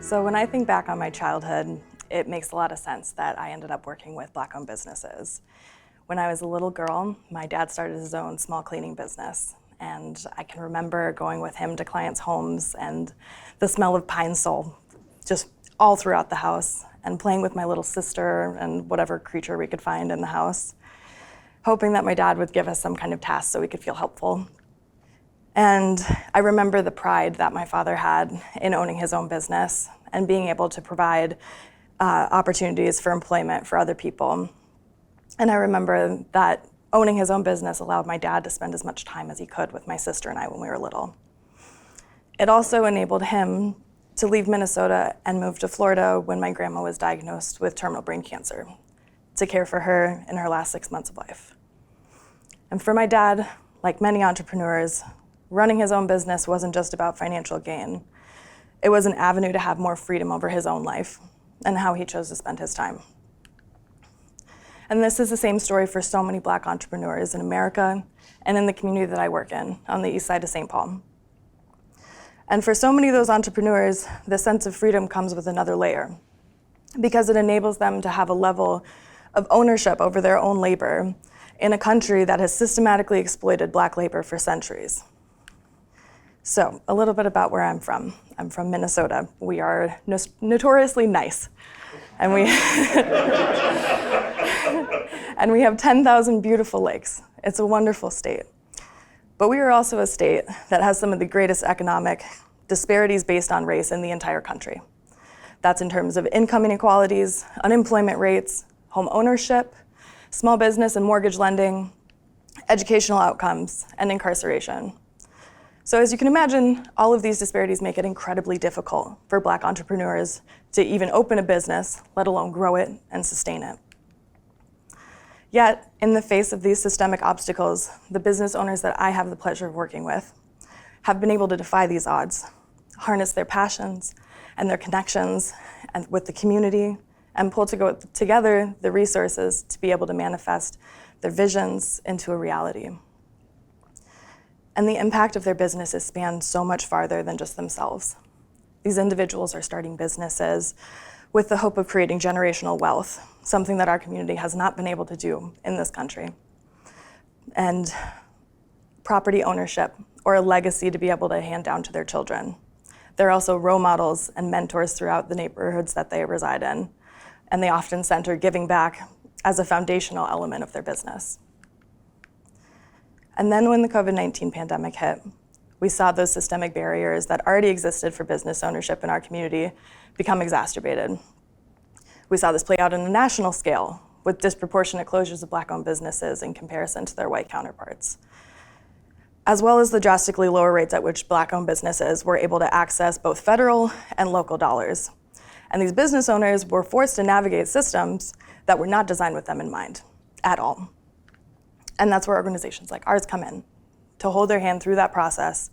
So when I think back on my childhood, it makes a lot of sense that I ended up working with Black-owned businesses. When I was a little girl, my dad started his own small cleaning business, and I can remember going with him to clients' homes and the smell of pine sol just all throughout the house, and playing with my little sister and whatever creature we could find in the house, hoping that my dad would give us some kind of task so we could feel helpful. And I remember the pride that my father had in owning his own business and being able to provide opportunities for employment for other people. And I remember that owning his own business allowed my dad to spend as much time as he could with my sister and I when we were little. It also enabled him to leave Minnesota and move to Florida when my grandma was diagnosed with terminal brain cancer, to care for her in her last 6 months of life. And for my dad, like many entrepreneurs, running his own business wasn't just about financial gain. It was an avenue to have more freedom over his own life and how he chose to spend his time. And this is the same story for so many Black entrepreneurs in America and in the community that I work in on the east side of St. Paul. And for so many of those entrepreneurs, the sense of freedom comes with another layer, because it enables them to have a level of ownership over their own labor in a country that has systematically exploited Black labor for centuries. So, a little bit about where I'm from. I'm from Minnesota. We are notoriously nice. And we and we have 10,000 beautiful lakes. It's a wonderful state. But we are also a state that has some of the greatest economic disparities based on race in the entire country. That's in terms of income inequalities, unemployment rates, home ownership, small business and mortgage lending, educational outcomes, and incarceration. So as you can imagine, all of these disparities make it incredibly difficult for Black entrepreneurs to even open a business, let alone grow it and sustain it. Yet, in the face of these systemic obstacles, the business owners that I have the pleasure of working with have been able to defy these odds, harness their passions and their connections and with the community, and pull together the resources to be able to manifest their visions into a reality. And the impact of their businesses span so much farther than just themselves. These individuals are starting businesses with the hope of creating generational wealth, something that our community has not been able to do in this country. And property ownership, or a legacy to be able to hand down to their children. They're also role models and mentors throughout the neighborhoods that they reside in, and they often center giving back as a foundational element of their business. And then when the COVID-19 pandemic hit, we saw those systemic barriers that already existed for business ownership in our community become exacerbated. We saw this play out on a national scale with disproportionate closures of Black-owned businesses in comparison to their white counterparts, as well as the drastically lower rates at which Black-owned businesses were able to access both federal and local dollars. And these business owners were forced to navigate systems that were not designed with them in mind at all. And that's where organizations like ours come in, to hold their hand through that process,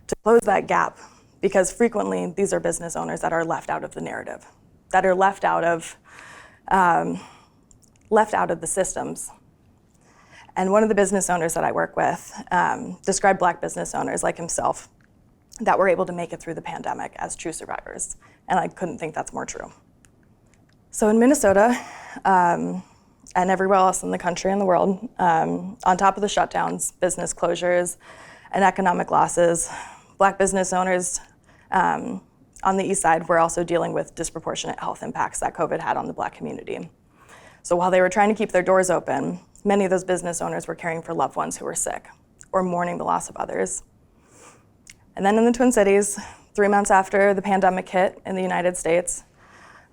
to close that gap, because frequently these are business owners that are left out of the narrative, that are left out of the systems. And one of the business owners that I work with described Black business owners like himself that were able to make it through the pandemic as true survivors. And I couldn't think that's more true. So in Minnesota, and everywhere else in the country and the world, on top of the shutdowns, business closures, and economic losses, Black business owners on the east side were also dealing with disproportionate health impacts that COVID had on the Black community. So while they were trying to keep their doors open, many of those business owners were caring for loved ones who were sick or mourning the loss of others. And then in the Twin Cities, 3 months after the pandemic hit in the United States,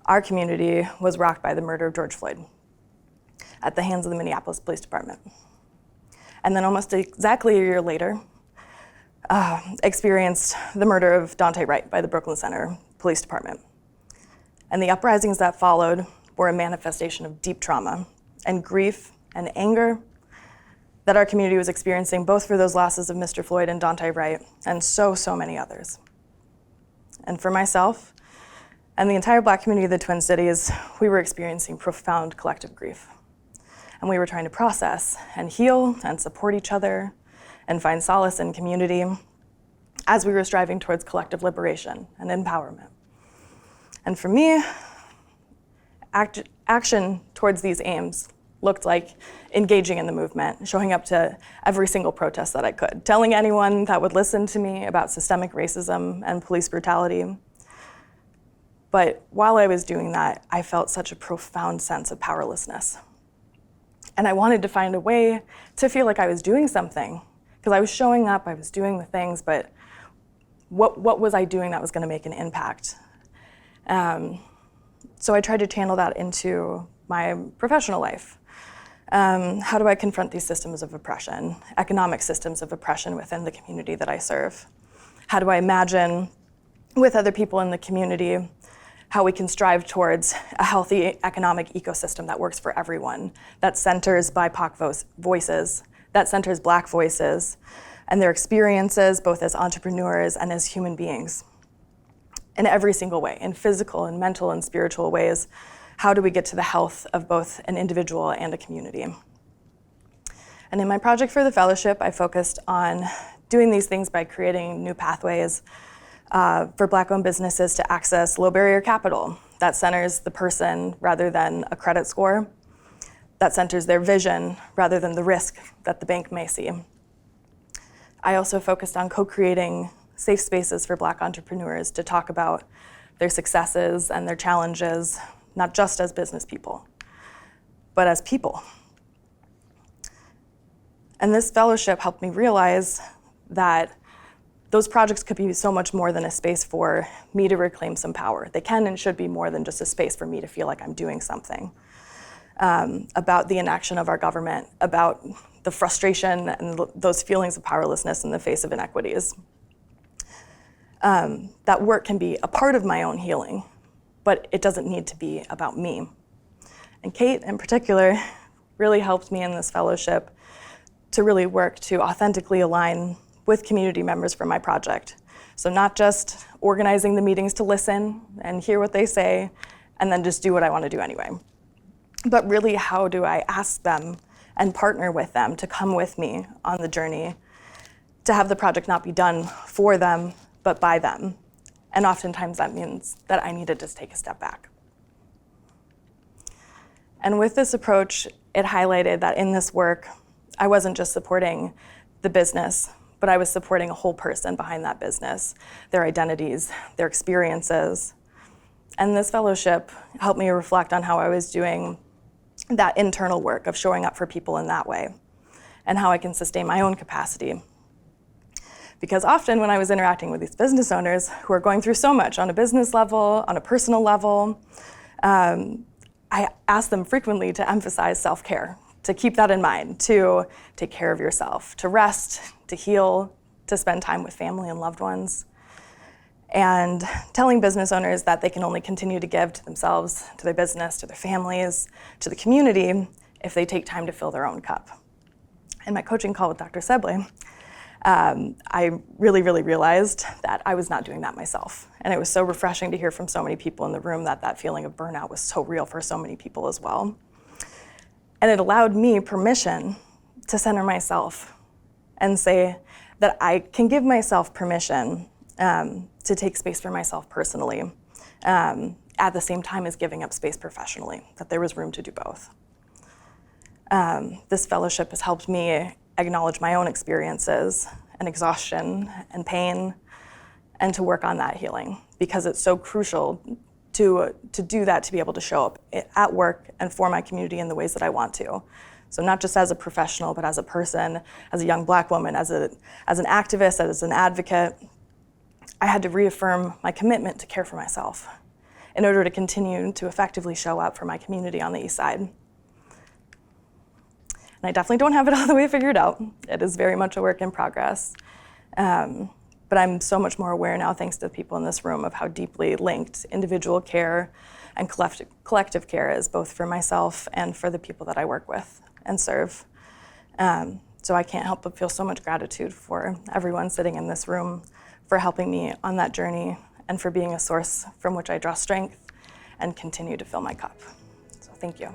our community was rocked by the murder of George Floyd at the hands of the Minneapolis Police Department. And then almost exactly a year later, experienced the murder of Daunte Wright by the Brooklyn Center Police Department. And the uprisings that followed were a manifestation of deep trauma and grief and anger that our community was experiencing, both for those losses of Mr. Floyd and Daunte Wright, and so many others. And for myself and the entire Black community of the Twin Cities, we were experiencing profound collective grief. And we were trying to process and heal and support each other and find solace in community as we were striving towards collective liberation and empowerment. And for me, action towards these aims looked like engaging in the movement, showing up to every single protest that I could, telling anyone that would listen to me about systemic racism and police brutality. But while I was doing that, I felt such a profound sense of powerlessness. And I wanted to find a way to feel like I was doing something, because I was showing up, I was doing the things, but what was I doing that was going to make an impact? So I tried to channel that into my professional life. How do I confront these systems of oppression, economic systems of oppression within the community that I serve? How do I imagine with other people in the community how we can strive towards a healthy economic ecosystem that works for everyone, that centers BIPOC voices, that centers Black voices and their experiences both as entrepreneurs and as human beings in every single way, in physical and mental and spiritual ways. How do we get to the health of both an individual and a community? And in my project for the fellowship, I focused on doing these things by creating new pathways for Black-owned businesses to access low-barrier capital that centers the person rather than a credit score, that centers their vision rather than the risk that the bank may see. I also focused on co-creating safe spaces for Black entrepreneurs to talk about their successes and their challenges, not just as business people, but as people. And this fellowship helped me realize that those projects could be so much more than a space for me to reclaim some power. They can and should be more than just a space for me to feel like I'm doing something about the inaction of our government, about the frustration and those feelings of powerlessness in the face of inequities. That work can be a part of my own healing, but it doesn't need to be about me. And Kate, in particular, really helped me in this fellowship to really work to authentically align with community members for my project. So not just organizing the meetings to listen and hear what they say and then just do what I want to do anyway, but really how do I ask them and partner with them to come with me on the journey to have the project not be done for them, but by them. And oftentimes that means that I need to just take a step back. And with this approach, it highlighted that in this work, I wasn't just supporting the business, but I was supporting a whole person behind that business, their identities, their experiences. And this fellowship helped me reflect on how I was doing that internal work of showing up for people in that way and how I can sustain my own capacity. Because often when I was interacting with these business owners who are going through so much on a business level, on a personal level, I asked them frequently to emphasize self-care, to keep that in mind, to take care of yourself, to rest, to heal, to spend time with family and loved ones. And telling business owners that they can only continue to give to themselves, to their business, to their families, to the community, if they take time to fill their own cup. In my coaching call with Dr. Seble, I really realized that I was not doing that myself. And it was so refreshing to hear from so many people in the room that that feeling of burnout was so real for so many people as well. And it allowed me permission to center myself and say that I can give myself permission to take space for myself personally, at the same time as giving up space professionally, that there was room to do both. This fellowship has helped me acknowledge my own experiences and exhaustion and pain, and to work on that healing, because it's so crucial to do that, to be able to show up at work and for my community in the ways that I want to. So not just as a professional, but as a person, as a young Black woman, as an activist, as an advocate. I had to reaffirm my commitment to care for myself in order to continue to effectively show up for my community on the East Side. And I definitely don't have it all the way figured out. It is very much a work in progress. But I'm so much more aware now, thanks to the people in this room, of how deeply linked individual care and collective care is, both for myself and for the people that I work with and serve. So I can't help but feel so much gratitude for everyone sitting in this room, for helping me on that journey, and for being a source from which I draw strength and continue to fill my cup. So thank you.